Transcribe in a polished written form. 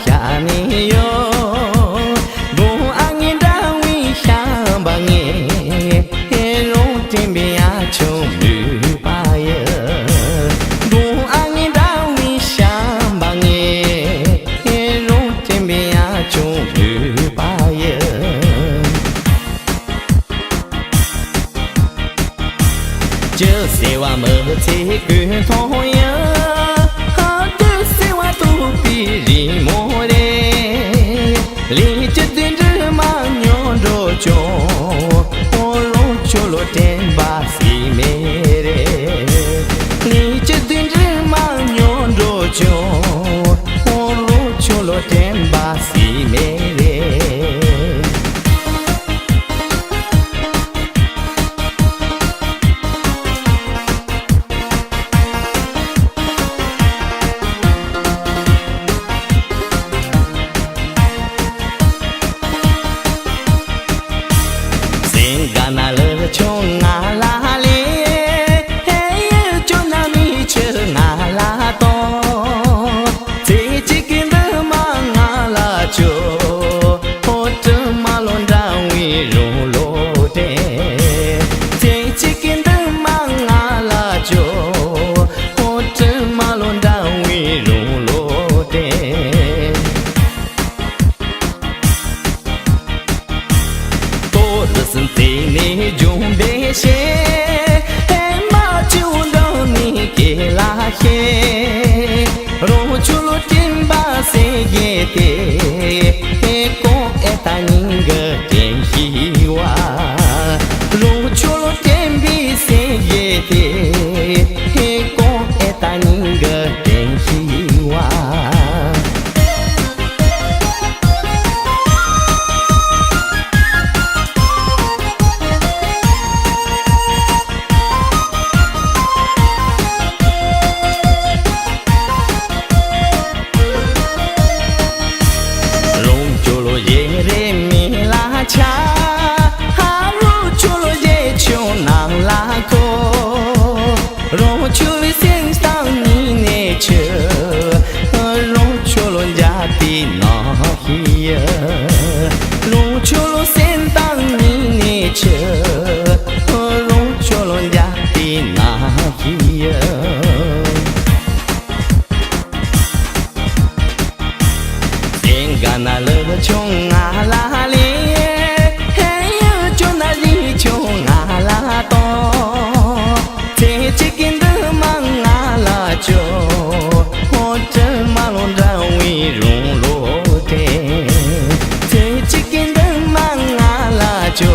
下你哟，不爱你的微笑吧你，容天边呀就女吧耶，不爱你的微笑吧你，容天边呀就女吧耶。这些话没这个同样。里莫的，里只对着马牛肉酒，我肉酒罗天巴西美的，里只对着马牛肉酒，我肉酒罗天巴西美的。Gana le cho ngala le, hey cho na mi che ngala to, te chicken de mangala cho, hot malon da wi lo de, te chicken de mangala cho, hot malon da wi lo de. Listen tini jumbe she he ma chundo ni ke la he ro chulo timba se ge te he ko eta ninga ten hiwa ro chulo tembi se ge te he ko eta ninga ten hiwa cha haru chulo ye chonang la ko ro chuli sen stang ni ne che ro chulo ja ti no hi ro chulo sen stang ni ne che ro chulo ja ti na hi gana le chong ala le hey cho na li chong ala to te chicken de mang ala cho hot malon da wi rung lo te chicken de mang ala cho